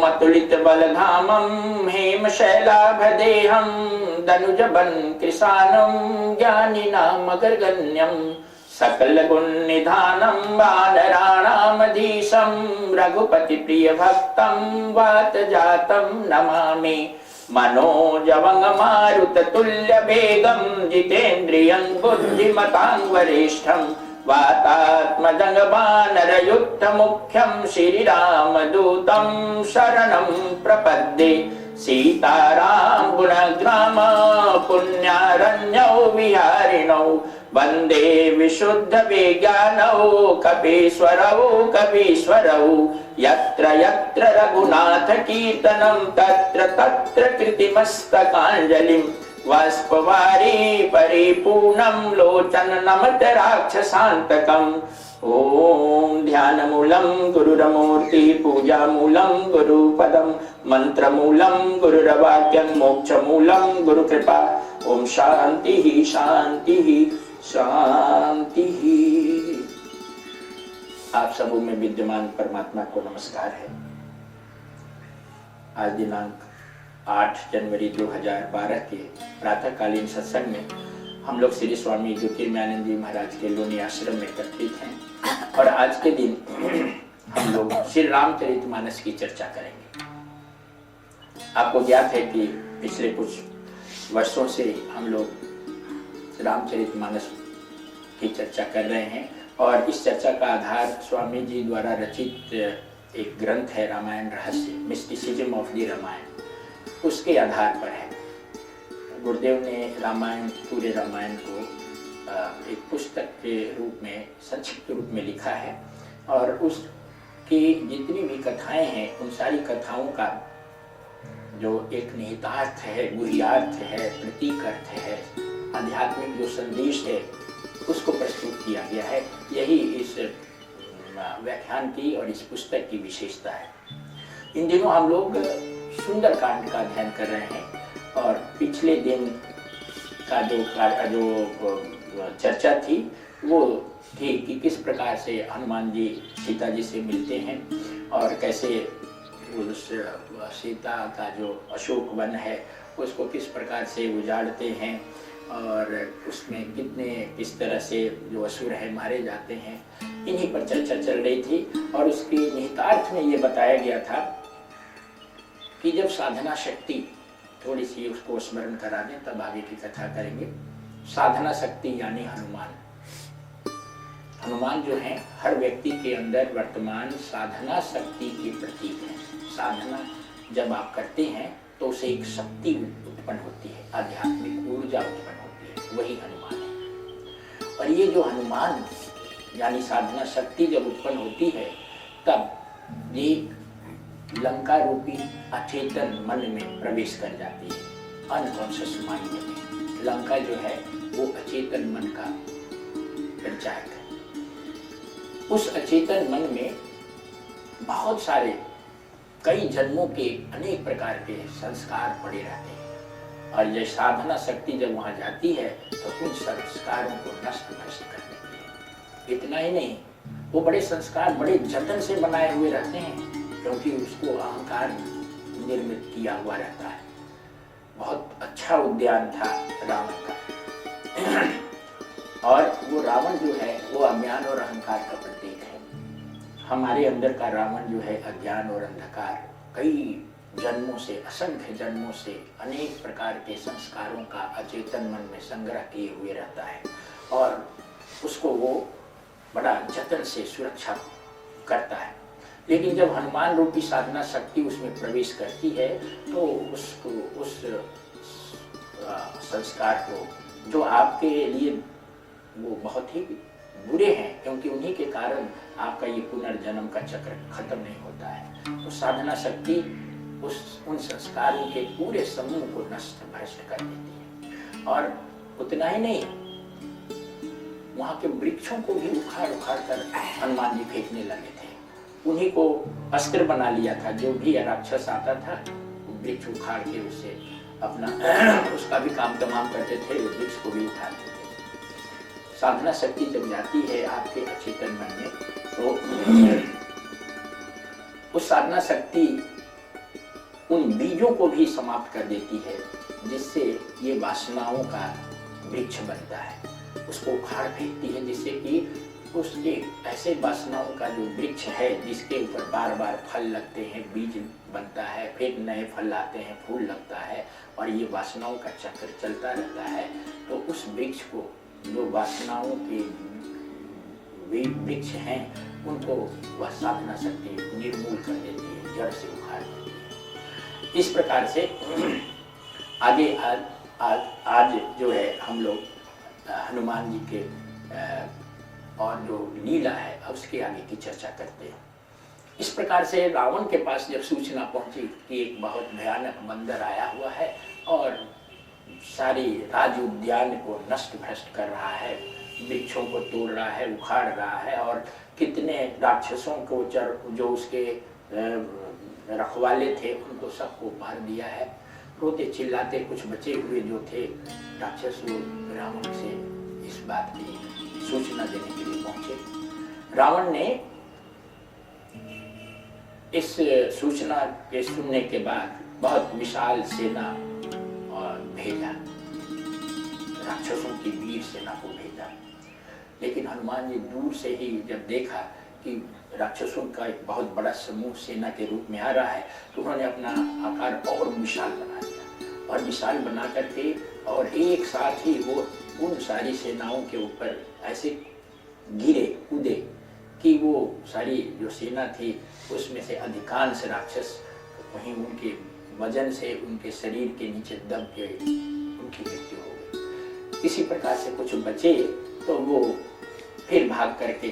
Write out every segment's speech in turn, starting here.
अतुलित बलधामं हेमशैलाभदेहं दनुजबन कृशानं ज्ञानिनामग्रगण्यं सकल गुण निधानं वानराणामधीशं रघुपति प्रिय भक्तं वात जातं नमामि। मनोजवं मारुत तुल्य वेगं जितेन्द्रियं बुद्धिमतां वरिष्ठं वातात्मजं वानरयुक्त मुख्यं श्रीरामदूतं शरणं प्रपद्ये। सीताराम गुणग्राम पुण्यारण्यौ विहारिणौ वन्दे विशुद्ध विज्ञानौ कपीश्वरौ यत्र यत्र रघुनाथ कीर्तनं तत्र तत्र कृतिमस्तकाञ्जलिं वाष्पवारी परिपूर्णं लोचन नमत राक्षसान्तकम्। ओम ध्यानमूलं गुरुरमूर्ति पूजामूलं गुरुपदं मंत्रमूलं गुरुरवाक्यं मोक्षमूलं गुरुकृपा। ओम शांति शांति शांति। आप सबों में विद्यमान परमात्मा को नमस्कार है। आज दिनांक 8 जनवरी 2012 के प्रातःकालीन सत्संग में हम लोग श्री स्वामी ज्योतिर्मयानंद जी महाराज के लोनी आश्रम में एकत्रित हैं और आज के दिन हम लोग श्री रामचरितमानस की चर्चा करेंगे। आपको ज्ञात है कि पिछले कुछ वर्षों से हम लोग रामचरितमानस की चर्चा कर रहे हैं और इस चर्चा का आधार स्वामी जी द्वारा रचित एक ग्रंथ है रामायण रहस्य, मिस्टिसिज्म ऑफ द रामायण, उसके आधार पर है। गुरुदेव ने पूरे रामायण को एक पुस्तक के रूप में संक्षिप्त रूप में लिखा है और उसकी जितनी भी कथाएं हैं उन सारी कथाओं का जो एक निहितार्थ है, गुह्यार्थ है, प्रतीक अर्थ है, आध्यात्मिक जो संदेश है उसको प्रस्तुत किया गया है। यही इस व्याख्यान की और इस पुस्तक की विशेषता है। इन दिनों हम लोग सुंदर कांड का अध्ययन कर रहे हैं और पिछले दिन का जो चर्चा थी वो थी कि किस प्रकार से हनुमान जी सीता जी से मिलते हैं और कैसे उस सीता का जो अशोक वन है उसको किस प्रकार से उजाड़ते हैं और उसमें किस तरह से जो असुर है मारे जाते हैं। इन्हीं पर चर्चा चल रही थी और उसके निहितार्थ में ये बताया गया था कि जब साधना शक्ति, थोड़ी सी उसको स्मरण करा दें तब आगे की कथा करेंगे। साधना शक्ति यानी हनुमान जो है हर व्यक्ति के अंदर वर्तमान साधना शक्ति के प्रतीक है। साधना जब आप करते हैं तो उसे एक शक्ति उत्पन्न होती है, आध्यात्मिक ऊर्जा उत्पन्न होती है, वही हनुमान है। और ये जो हनुमान यानी साधना शक्ति जब उत्पन्न होती है तब ये लंका रूपी अचेतन मन में प्रवेश कर जाती है। अनकॉन्शियस माइंड में लंका जो है वो अचेतन मन का पंचायत है। उस अचेतन मन में बहुत सारे कई जन्मों के अनेक प्रकार के संस्कार पड़े रहते हैं और ये साधना शक्ति जब वहां जाती है तो उन संस्कारों को नष्ट भ्रष्ट कर देती है। इतना ही नहीं, वो बड़े संस्कार बड़े जतन से बनाए हुए रहते हैं क्योंकि उसको अहंकार निर्मित किया हुआ रहता है। बहुत अच्छा उद्यान था रावण का और वो रावण जो है वो अज्ञान और अहंकार का प्रतीक है। हमारे अंदर का रावण जो है अज्ञान और अंधकार कई जन्मों से, असंख्य जन्मों से अनेक प्रकार के संस्कारों का अचेतन मन में संग्रह किए हुए रहता है और उसको वो बड़ा जतन से सुरक्षा करता है। लेकिन जब हनुमान रूपी साधना शक्ति उसमें प्रवेश करती है तो उसको उस संस्कार को जो आपके लिए वो बहुत ही बुरे हैं क्योंकि उन्हीं के कारण आपका ये पुनर्जन्म का चक्र खत्म नहीं होता है, तो साधना शक्ति उन संस्कारों के पूरे समूह को नष्ट भ्रष्ट कर देती है। और उतना ही नहीं, वहां के वृक्षों को भी उखाड़ कर हनुमान जी फेंकने लगे थे। उन्हीं को अस्त्र बना लिया था। जो भी राक्षस आता था वृक्ष उखाड़ के उससे अपना उसका भी काम तमाम करते थे, वृक्ष को भी उखाड़ते थे। साधना शक्ति जब जाती है आपके अचेतन मन में तो उस साधना शक्ति उन बीजों को भी समाप्त कर देती है, जिससे ये वासनाओं का वृक्ष बनता है। उसको उखाड़ फेंकती है, जिससे कि उसके ऐसे वासनाओं का जो वृक्ष है, जिसके ऊपर बार बार फल लगते हैं, बीज बनता है, फिर नए फल आते हैं, फूल लगता है, और ये वासनाओं का चक्र चलता रहता है। तो उस वृक्ष को, जो वासनाओं के वृक्ष हैं, उनको वह साधना शक्ति निर्मूल कर देती है, जड़ से उखाड़ देती है। इस प्रकार से आगे आज जो है हम लोग हनुमान जी के और जो लीला है उसके आगे की चर्चा करते हैं। इस प्रकार से रावण के पास जब सूचना पहुंची कि एक बहुत भयानक बंदर आया हुआ है और सारी राज उद्यान को नष्ट भ्रष्ट कर रहा है, वृक्षों को तोड़ रहा है, उखाड़ रहा है, और कितने राक्षसों को जो उसके रखवाले थे उनको सबको मार दिया है। रोते चिल्लाते कुछ बचे हुए जो थे राक्षस, रावण से इस बात की सूचना देने के लिए पहुंचे। रावण ने इस सूचना के सुनने के बाद बहुत विशाल सेना भेजा, राक्षसों की वीर सेना को भेजा। लेकिन हनुमान जी दूर से ही जब देखा कि राक्षसों का एक बहुत बड़ा समूह सेना के रूप में आ रहा है, तो उन्होंने अपना आकार और विशाल बना दिया, और विशाल बना करके और एक साथ ही वो उन सारी सेनाओं के ऊपर ऐसे गिरे कूदे कि वो सारी जो सेना थी उसमें से अधिकांश राक्षस वहीं उनके वजन से उनके शरीर के नीचे दब के उनकी मृत्यु हो गई। किसी प्रकार से कुछ बचे तो वो फिर भाग करके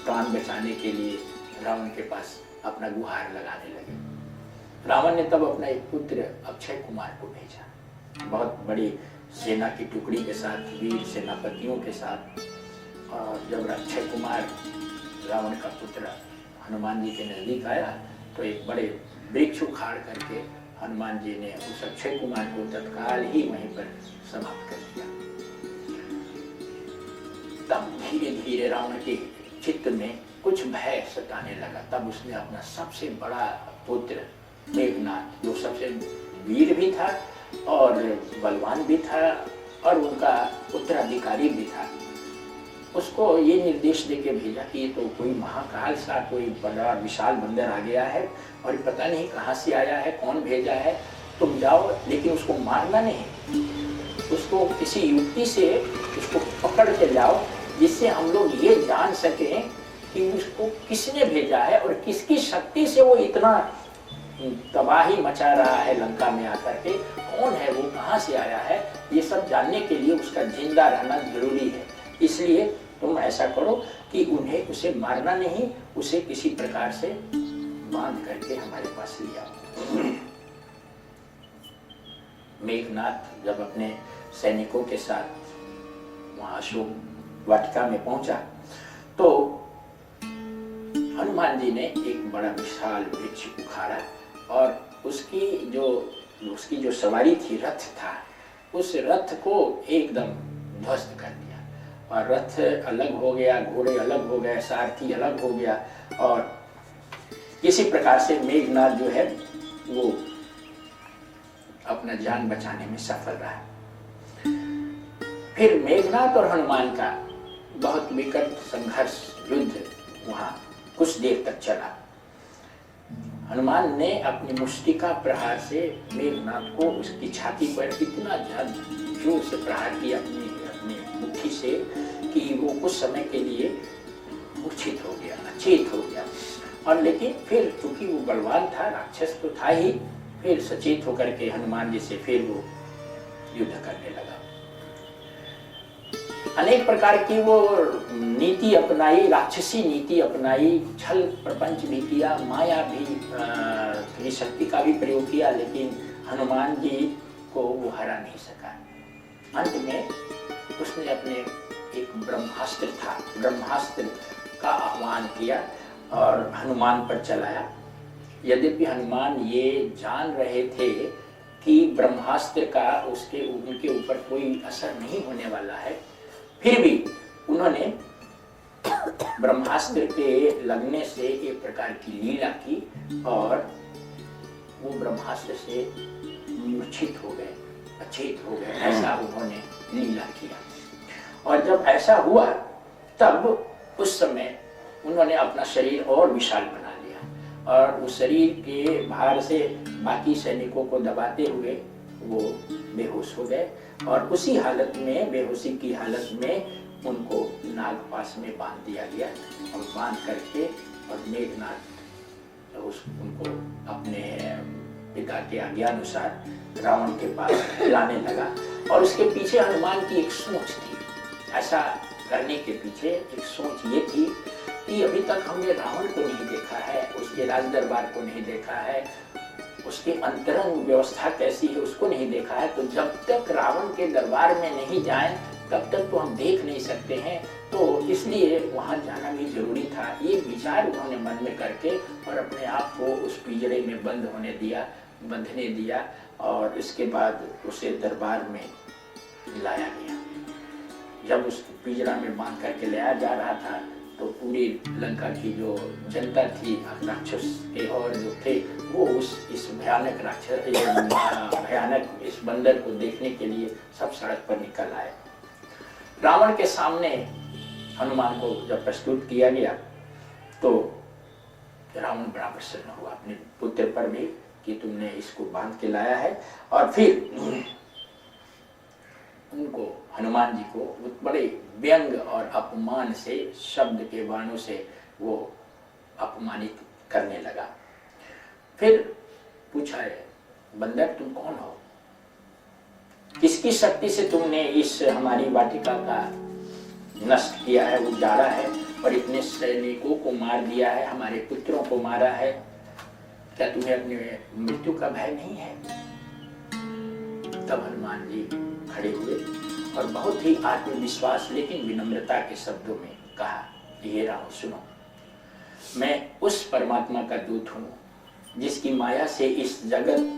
प्राण बचाने के लिए रावण के पास अपना गुहार लगाने लगे। रावण ने तब अपना एक पुत्र अक्षय कुमार को भेजा, बहुत बड़ी सेना की टुकड़ी के साथ, वीर सेनापतियों के साथ। और जब अक्षय कुमार रावण का पुत्र हनुमान जी के नजदीक आया तो एक बड़े वृक्ष उखाड़ करके हनुमान जी ने उस अक्षय कुमार को तत्काल ही वहीं पर समाप्त कर दिया। तब धीरे धीरे रावण के चित्त में कुछ भय सताने लगा। तब उसने अपना सबसे बड़ा पुत्र मेघनाथ, जो सबसे वीर भी था और बलवान भी था और उनका उत्तराधिकारी भी था, उसको ये निर्देश देके भेजा कि ये तो कोई महाकाल सा कोई बड़ा विशाल बंदर आ गया है और पता नहीं कहाँ से आया है, कौन भेजा है, तुम जाओ लेकिन उसको मारना नहीं, उसको किसी युक्ति से उसको पकड़ के लाओ, जिससे हम लोग ये जान सकें कि उसको किसने भेजा है और किसकी शक्ति से वो इतना तबाही मचा रहा है लंका में आकर के, कौन है वो, कहाँ से आया है। ये सब जानने के लिए उसका जिंदा रहना जरूरी है। इसलिए तुम ऐसा करो कि उन्हें उसे मारना नहीं, उसे किसी प्रकार से बांध करके हमारे पास लिया। मेघनाथ जब अपने सैनिकों के साथ वहां अशोक वाटिका में पहुंचा तो हनुमान जी ने एक बड़ा विशाल वृक्ष उखाड़ा और उसकी जो सवारी थी, रथ था, उस रथ को एकदम ध्वस्त कर दिया और रथ अलग हो गया, घोड़े अलग हो गए, सारथी अलग हो गया और इसी प्रकार से मेघनाथ जो है वो अपना जान बचाने में सफल रहा। फिर मेघनाथ और हनुमान का बहुत विकट संघर्ष, युद्ध वहां कुछ देर तक चला। हनुमान ने अपनी मुष्टिका प्रहार से मेघनाथ को उसकी छाती पर इतना जोर से प्रहार किया अपनी मुट्ठी से कि वो कुछ समय के लिए मूर्छित हो गया, अचेत हो गया। और लेकिन फिर चूंकि वो बलवान था, राक्षस तो था ही, फिर सचेत होकर के हनुमान जी से फिर वो युद्ध करने लगा। अनेक प्रकार की वो नीति अपनाई, राक्षसी नीति अपनाई, छल प्रपंच भी किया, माया भी, शक्ति का भी प्रयोग किया, लेकिन हनुमान जी को वो हरा नहीं सका। अंत में उसने अपने एक ब्रह्मास्त्र था, ब्रह्मास्त्र का आह्वान किया और हनुमान पर चलाया। यद्यपि हनुमान ये जान रहे थे कि ब्रह्मास्त्र का उनके ऊपर कोई असर नहीं होने वाला है, फिर भी उन्होंने ब्रह्मास्त्र के लगने से एक प्रकार की लीला की और वो ब्रह्मास्त्र से मूर्छित हो गए, अचेत हो गए। ऐसा उन्होंने लीला किया। और जब ऐसा हुआ तब उस समय उन्होंने अपना शरीर और विशाल बना लिया और उस शरीर के भार से बाकी सैनिकों को दबाते हुए वो बेहोश हो गए और उसी हालत में, बेहोशी की हालत में उनको नागपाश में बांध दिया गया और बांध करके और मेघनाथ उनको अपने पिता के आज्ञानुसार रावण के पास लाने लगा। और उसके पीछे हनुमान की एक सोच थी। ऐसा करने के पीछे एक सोच ये थी कि अभी तक हमने रावण को नहीं देखा है, उसके राज दरबार को नहीं देखा है, उसके अंतरंग व्यवस्था कैसी है उसको नहीं देखा है। तो जब तक रावण के दरबार में नहीं जाएं तब तक तो हम देख नहीं सकते हैं, तो इसलिए वहां जाना भी जरूरी था। ये विचार उन्होंने मन में करके और अपने आप को उस पिंजरे में बंधने दिया और इसके बाद उसे दरबार में लाया गया। जब उस पिंजरा में बांध करके लाया जा रहा था तो पूरी लंका की जो जनता थी, राक्षस के और जो थे, वो इस भयानक भयानक इस बंदर को देखने के लिए सब सड़क पर निकल आए। रावण के सामने हनुमान को जब प्रस्तुत किया गया तो रावण बड़ा प्रसन्न हुआ अपने पुत्र पर भी कि तुमने इसको बांध के लाया है। और फिर उनको, हनुमान जी को बड़े व्यंग और अपमान से, शब्द के बाणों से वो अपमानित करने लगा। फिर पूछा, बंदर तुम कौन हो? किसकी शक्ति से तुमने इस हमारी वाटिका का नष्ट किया है, उजाड़ा है और इतने सैनिकों को मार दिया है, हमारे पुत्रों को मारा है? क्या तुम्हें अपनी मृत्यु का भय नहीं है? तब हनुमान जी खड़े हुए और बहुत ही आत्मविश्वास लेकिन विनम्रता के शब्दों में कहा, ये राम सुनो, मैं उस परमात्मा का दूत हूँ जिसकी माया से इस जगत,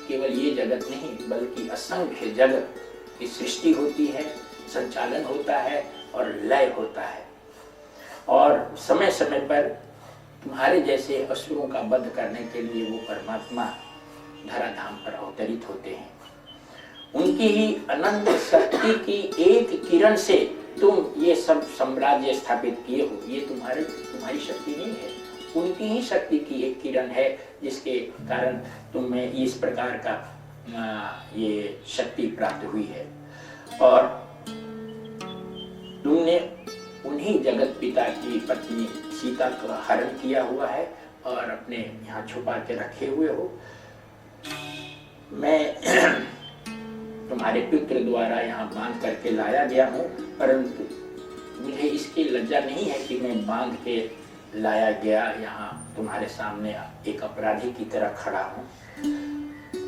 केवल ये जगत नहीं बल्कि असंख्य जगत की सृष्टि होती है, संचालन होता है और लय होता है। और समय समय पर तुम्हारे जैसे असुरों का वध करने के लिए वो परमात्मा धराधाम पर अवतरित होते हैं। उनकी ही अनंत शक्ति की एक किरण से तुम ये सब साम्राज्य स्थापित किए हो। ये तुम्हारी शक्ति नहीं है, उनकी ही शक्ति की एक किरण है जिसके कारण तुम्हें इस प्रकार का ये शक्ति प्राप्त हुई है। और तुमने उन्हीं जगत पिता की पत्नी सीता का हरण किया हुआ है और अपने यहाँ छुपा के रखे हुए हो। मैं तुम्हारे पुत्र द्वारा यहाँ बांध करके लाया गया हूँ, परंतु मुझे इसकी लज्जा नहीं है कि मैं बांध के लाया गया यहाँ तुम्हारे सामने एक अपराधी की तरह खड़ा हूँ।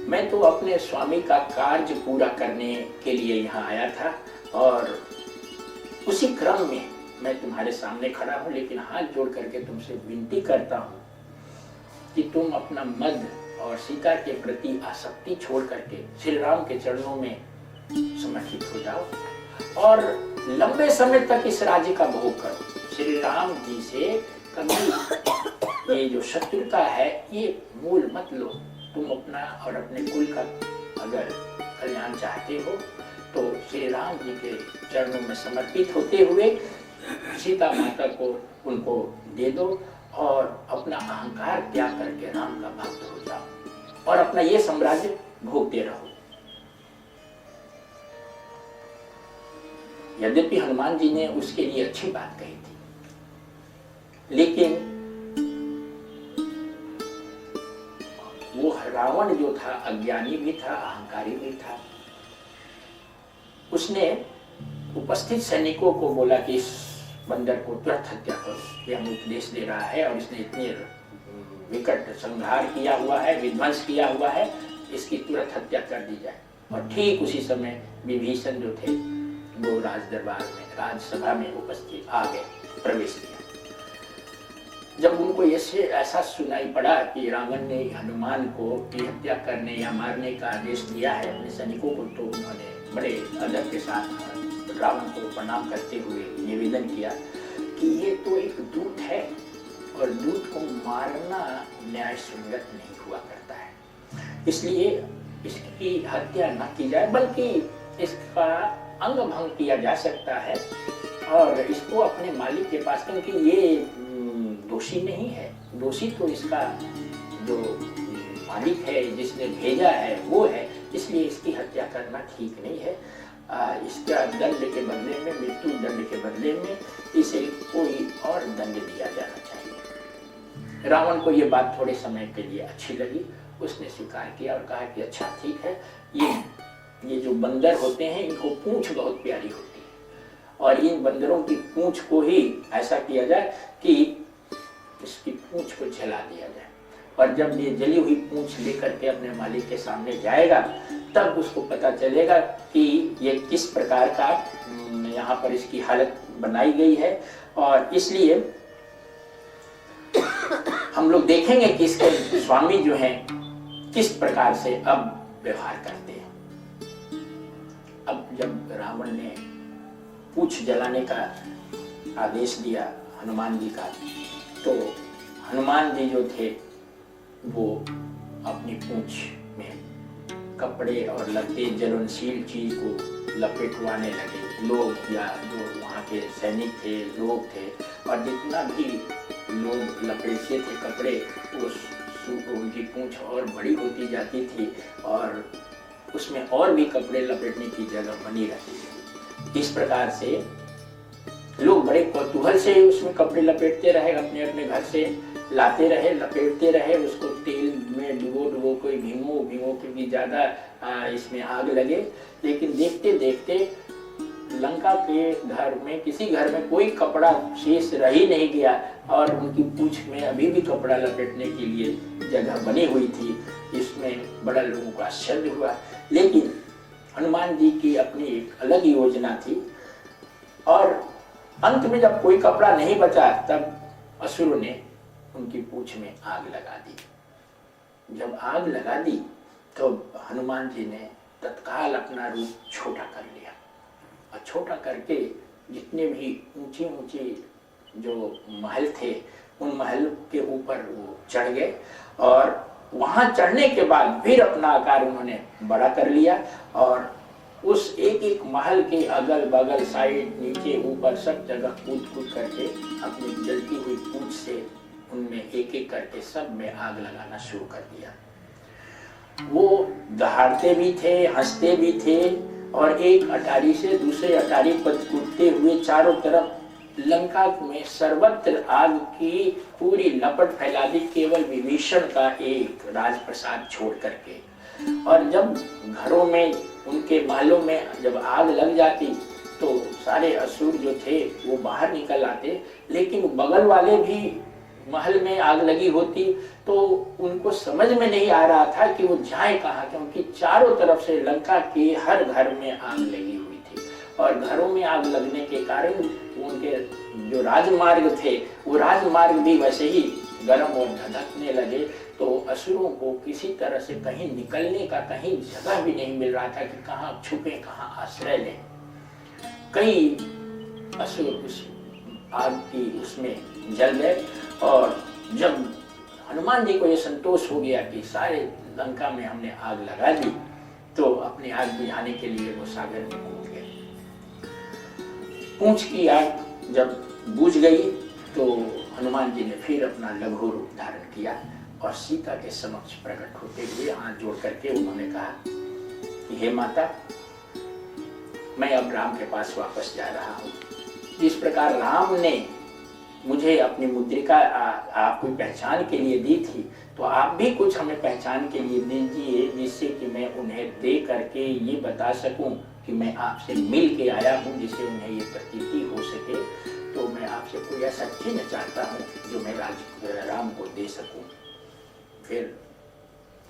मैं तो अपने स्वामी का कार्य पूरा करने के लिए यहाँ आया था और उसी क्रम में मैं तुम्हारे सामने खड़ा हूँ, लेकिन हाथ जोड़ करके तुमसे विनती करता हूँ कि तुम अपना मद और सीता के प्रति आसक्ति छोड़ करके श्री राम के चरणों में समर्पित हो जाओ और लंबे समय तक इस राज्य का भोग करो। श्री राम जी से कभी ये जो शत्रुता है ये मूल मत लो। तुम अपना और अपने कुल का अगर कल्याण चाहते हो तो श्री राम जी के चरणों में समर्पित होते हुए सीता माता को उनको दे दो और अपना अहंकार त्याग करके राम का भक्त हो जाओ और अपना ये साम्राज्य भोगते रहो। यद्यपि हनुमान जी ने उसके लिए अच्छी बात कही थी, लेकिन वो रावण जो था अज्ञानी भी था, अहंकारी भी था। उसने उपस्थित सैनिकों को बोला कि इस बंदर को तुरंत हत्या करो, ये हमें उपदेश दे रहा है और इसने इतने विकट संहार किया हुआ है, विध्वंस किया हुआ है, इसकी तुरंत हत्या कर दी जाए। और ठीक उसी समय विभीषण जो थे वो राज दरबार में, राजसभा में उपस्थित आ गए, प्रवेश किया। जब उनको ऐसा सुनाई पड़ा कि रावण ने हनुमान को हत्या करने या मारने का आदेश दिया है अपने सैनिकों को, तो उन्होंने बड़े अदब के साथ रावण को प्रणाम करते हुए निवेदन किया कि ये तो एक दूत है और दूत को मारना न्याय संगत नहीं हुआ करता है। इसलिए इसकी हत्या न की जाए, बल्कि इसका अंग भंग किया जा सकता है और इसको अपने मालिक के पास, क्योंकि ये दोषी नहीं है, दोषी तो इसका जो मालिक है, जिसने भेजा है वो है, इसलिए इसकी हत्या करना ठीक नहीं है। इसका दंड के बदले में, मृत्यु दंड के बदले में इसे कोई और दंड दिया जाना चाहिए। रावण को ये बात थोड़े समय के लिए अच्छी लगी, उसने स्वीकार किया और कहा कि अच्छा ठीक है, ये जो बंदर होते हैं इनको पूंछ बहुत प्यारी होती है और इन बंदरों की पूंछ को ही ऐसा किया जाए कि इसकी पूंछ को जला दिया जाए, और जब ये जली हुई पूंछ लेकर के अपने मालिक के सामने जाएगा तब उसको पता चलेगा कि ये किस प्रकार का यहाँ पर इसकी हालत बनाई गई है। और इसलिए हम लोग देखेंगे कि इसके स्वामी जो हैं किस प्रकार से अब व्यवहार करते हैं। अब जब रावण ने पूंछ जलाने का आदेश दिया हनुमान जी का, तो हनुमान जी जो थे वो अपनी पूंछ में कपड़े और लत्ते ज्वलनशील चीज को लपेटवाने लगे। लोग या जो वहाँ के सैनिक थे, लोग थे, और जितना भी लोग लपेटते थे कपड़े, उनकी पूंछ और बड़ी होती जाती थी और उसमें और भी कपड़े लपेटने की जगह बनी रहती थी। इस प्रकार से लोग बड़े कौतूहल से उसमें कपड़े लपेटते रहे, अपने अपने घर से लाते रहे, लपेटते रहे, उसको तेल में डुबो कोई भीमो क्योंकि ज्यादा इसमें आग लगे। लेकिन देखते देखते लंका के घर में, किसी घर में कोई कपड़ा शेष रह ही नहीं गया और उनकी पूंछ में अभी भी कपड़ा लपेटने के लिए जगह बनी हुई थी। इसमें बड़ा लोगों को आश्चर्य हुआ, लेकिन हनुमान जी की अपनी एक अलग योजना थी। और अंत में जब कोई कपड़ा नहीं बचा तब असुरों ने उनकी पूंछ में आग लगा दी। जब आग लगा दी तो हनुमान जी ने तत्काल अपना रूप छोटा कर लिया और छोटा करके जितने भी ऊंचे ऊंचे जो महल थे उन महल के ऊपर वो चढ़ गए और वहां चढ़ने के बाद फिर अपना आकार उन्होंने बड़ा कर लिया और उस एक एक महल के अगल बगल, साइड, नीचे, ऊपर सब जगह कूद करके अपनी जलती हुई पूंछ से उनमें एक एक करके सब में आग लगाना शुरू कर दिया। वो दहाड़ते भी थे, हंसते भी थे और एक अटारी से दूसरे अटारी पर कूदते हुए चारों तरफ लंका में सर्वत्र आग की पूरी लपट फैला दी, केवल विभीषण का एक राजप्रसाद छोड़ करके। और जब घरों में, उनके महलों में जब आग लग जाती तो सारे असुर जो थे वो बाहर निकल आते, लेकिन बगल वाले भी महल में आग लगी होती तो उनको समझ में नहीं आ रहा था कि वो जाए कहाँ, क्योंकि चारों तरफ से लंका के हर घर में आग लगी हुई थी और घरों में आग लगने के कारण उनके जो राजमार्ग थे वो राजमार्ग भी वैसे ही गर्म और धधकने लगे। तो असुरों को किसी तरह से कहीं निकलने का कहीं जगह भी नहीं मिल रहा था कि कहाँ छुपे, कहाँ आश्रय लें। कई असुर उस आग की उसमें जल गए और जब हनुमान जी को ये संतोष हो गया कि सारे लंका में हमने आग लगा दी, तो अपनी आग बुझाने के लिए वो सागर में कूद गए। पूंछ की आग जब बुझ गई तो हनुमान जी ने फिर अपना लघु रूप धारण किया और सीता के समक्ष प्रकट होते हुए हाथ जोड़ करके उन्होंने कहा कि हे माता, मैं अब राम के पास वापस जा रहा हूँ। जिस प्रकार राम ने मुझे अपनी मुद्रिका आपकी पहचान के लिए दी थी, तो आप भी कुछ हमें पहचान के लिए दीजिए, जिससे कि मैं उन्हें दे करके ये बता सकूं कि मैं आपसे मिल के आया हूँ, जिससे उन्हें ये प्रतीति हो सके। तो मैं आपसे कोई ऐसा चिन्ह चाहता हूँ जो मैं राम को दे सकूं। फिर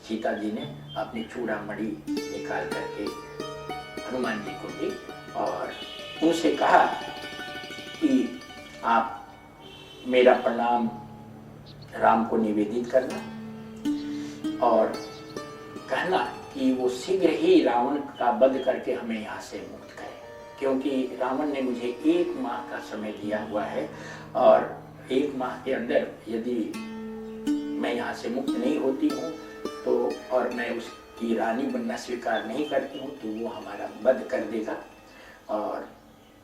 सीता जी ने अपनी चूड़ामणि निकाल करके हनुमान जी को दी और उनसे कहा कि आप मेरा प्रणाम राम को निवेदित करना और कहना कि वो शीघ्र ही रावण का वध करके हमें यहाँ से मुक्त करे, क्योंकि रावण ने मुझे 1 माह का समय दिया हुआ है और 1 माह के अंदर यदि मैं यहाँ से मुक्त नहीं होती हूँ तो और मैं उसकी रानी बनना स्वीकार नहीं करती हूँ तो वो हमारा वध कर देगा। और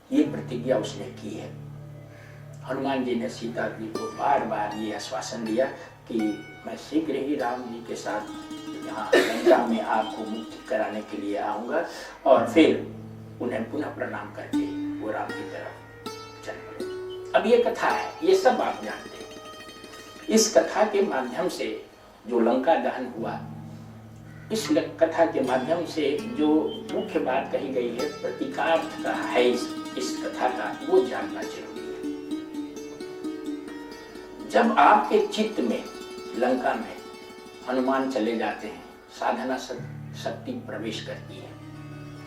ये प्रतिज्ञा उसने की है। हनुमान जी ने सीता जी को बार बार ये आश्वासन दिया कि मैं शीघ्र ही राम जी के साथ यहाँ लंका में आपको मुक्त कराने के लिए आऊँगा। और फिर उन्हें पुनः प्रणाम करके वो राम की तरफ चल पड़े। अब ये कथा है, ये सब आप जानते हैं। इस कथा के माध्यम से जो लंका दहन हुआ, इस कथा के माध्यम से जो मुख्य बात कही गई है, प्रतीकार्थ का है इस कथा का, वो जानना जरूरी है। जब आपके चित्त में लंका में हनुमान चले जाते हैं, साधना शक्ति प्रवेश करती है।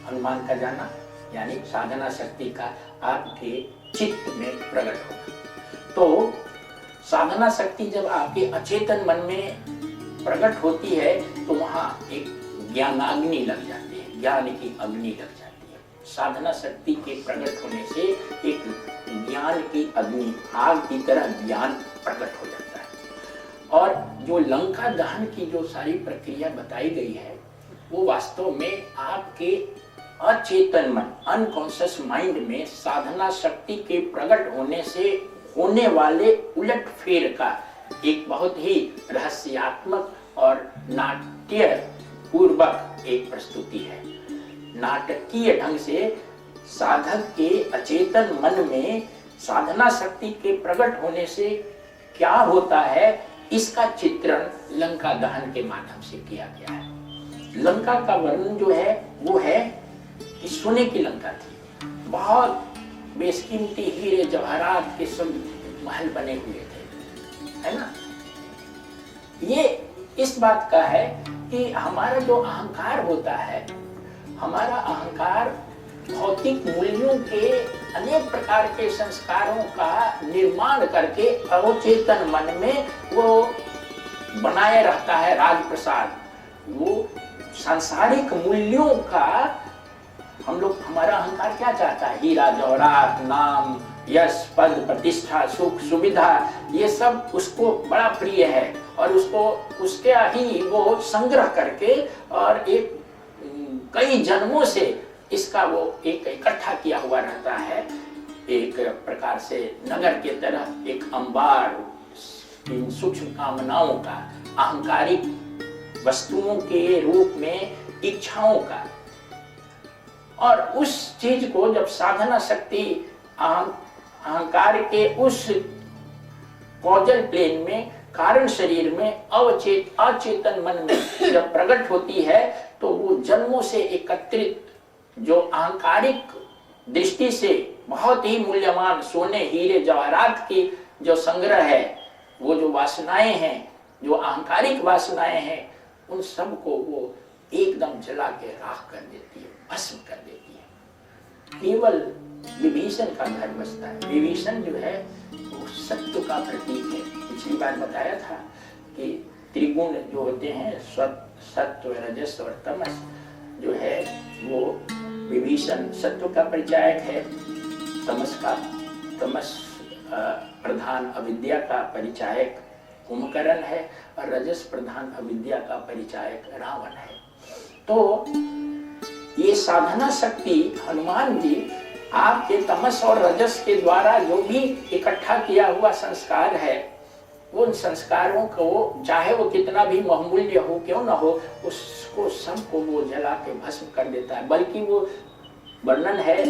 हनुमान का जाना यानी साधना शक्ति का आपके चित्त में प्रकट होना। तो साधना शक्ति जब आपके अचेतन मन में प्रकट होती है तो वहां एक ज्ञानाग्नि लग जाती है, ज्ञान की अग्नि लग जाती है। साधना शक्ति के प्रकट होने से एक ज्ञान की अग्नि, आग की तरह ज्ञान प्रकट हो जाता है। और जो लंका दहन की जो सारी प्रक्रिया बताई गई है वो वास्तव में आपके अचेतन मन, अनकॉन्शियस माइंड में साधना शक्ति के प्रकट होने से होने वाले उलट फेर का एक बहुत ही रहस्यात्मक और नाट्य पूर्वक एक प्रस्तुति है। नाटकीय ढंग से साधक के अचेतन मन में साधना शक्ति के प्रकट होने से क्या होता है, इसका चित्रण लंका दहन के माध्यम से किया गया है। लंका का वर्णन जो है वो है कि सोने की लंका थी, बहुत बेशकीमती हीरे जवाहरात के सब महल बने हुए थे, है ना। ये इस बात का है कि हमारा जो अहंकार होता है, हमारा अहंकार भौतिक मूल्यों के अनेक प्रकार के संस्कारों का निर्माण करके अवचेतन मन में वो बनाए रहता है राज प्रसाद। वो सांसारिक मूल्यों का हमारा अहंकार क्या चाहता है, हीरा जवाहरात, नाम, यश, पद, प्रतिष्ठा, सुख, सुविधा, ये सब उसको बड़ा प्रिय है और उसको उसके ही वो संग्रह करके और एक कई जन्मों से इसका वो एक इकट्ठा किया हुआ रहता है। एक प्रकार से नगर के तरह एक अंबार इन सूक्ष्म कामनाओं का, अहंकारिक वस्तुओं के रूप में इच्छाओं का। और उस चीज को जब साधना शक्ति अहंकार के उस कॉजल प्लेन में, कारण शरीर में, अचेतन मन में जब प्रकट होती है तो वो जन्मों से एकत्रित जो अहंकारिक दृष्टि से बहुत ही मूल्यवान सोने, हीरे, जवाहरात की जो संग्रह है, वो जो वासनाएं हैं, जो अहंकारिक वासनाएं हैं, उन सब को वो एकदम जला के राख कर देती है, भस्म कर देती है। केवल विभीषण का घर बचता है। विभीषण जो है वो सत्व का प्रतीक है। पिछली बार बताया था कि त्रिगुण जो होते हैं, सत्व, रजस और तमस, जो है वो विभीषण सत्व का परिचायक है, तमस प्रधान अविद्या का परिचायक कुंभकर्ण है और रजस प्रधान अविद्या का परिचायक रावण है। तो ये साधना शक्ति हनुमान जी आपके तमस और रजस के द्वारा जो भी इकट्ठा किया हुआ संस्कार है, उन संस्कारों को चाहे वो कितना भी बहुमूल्य हो क्यों ना हो, उसको सबको वो जला के भस्म कर देता है। बल्कि वो वर्णन है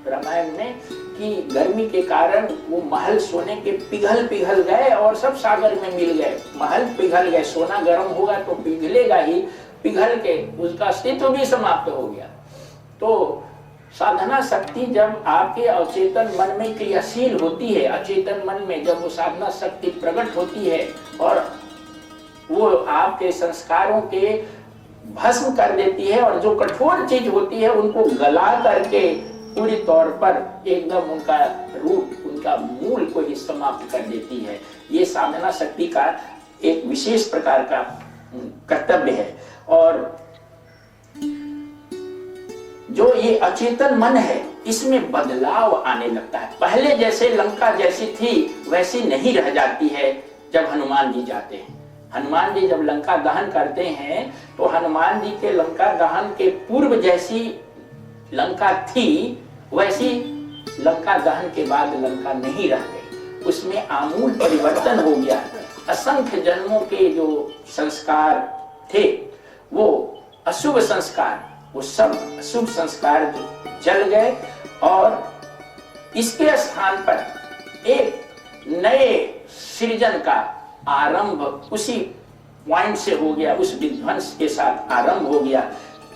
रामायण में कि गर्मी के कारण वो महल सोने के पिघल गए और सब सागर में मिल गए। महल पिघल गए, सोना गर्म होगा तो पिघलेगा ही, पिघल के उसका अस्तित्व भी समाप्त हो गया। तो साधना शक्ति जब आपके अचेतन मन में क्रियाशील होती है, अचेतन मन में जब वो साधना शक्ति प्रकट होती है और वो आपके संस्कारों के भस्म कर देती है और जो कठोर चीज होती है उनको गला करके पूरी तौर पर एकदम उनका रूट, उनका मूल को ही समाप्त कर देती है। ये साधना शक्ति का एक विशेष प्रकार का कर्तव्य है। और जो ये अचेतन मन है, इसमें बदलाव आने लगता है। पहले जैसे लंका जैसी थी वैसी नहीं रह जाती है जब हनुमान जी जाते हैं। हनुमान जी जब लंका दहन करते हैं तो हनुमान जी के लंका दहन के पूर्व जैसी लंका थी वैसी लंका दहन के बाद लंका नहीं रह गई, उसमें आमूल परिवर्तन हो गया। असंख्य जन्मों के जो संस्कार थे वो अशुभ संस्कार, वो सब अशुभ संस्कार जल गए और इसके स्थान पर एक नए सृजन का आरंभ उसी पॉइंट से हो गया, उस विध्वंस के साथ आरंभ हो गया।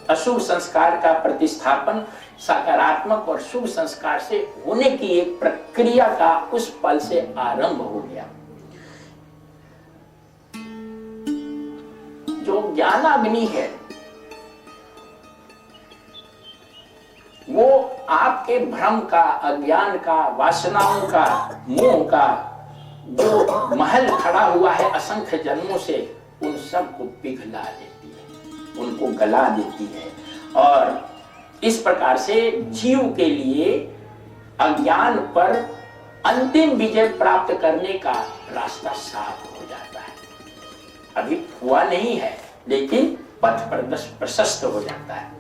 अशुभ संस्कार का प्रतिस्थापन सकारात्मक और शुभ संस्कार से होने की एक प्रक्रिया का उस पल से आरंभ हो गया। जो ज्ञानाग्नि है वो आपके भ्रम का, अज्ञान का, वासनाओं का, मोह का जो महल खड़ा हुआ है असंख्य जन्मों से, उन सब को पिघला देती है, उनको गला देती है। और इस प्रकार से जीव के लिए अज्ञान पर अंतिम विजय प्राप्त करने का रास्ता साफ हो जाता है। अभी हुआ नहीं है लेकिन पथ प्रशस्त हो जाता है।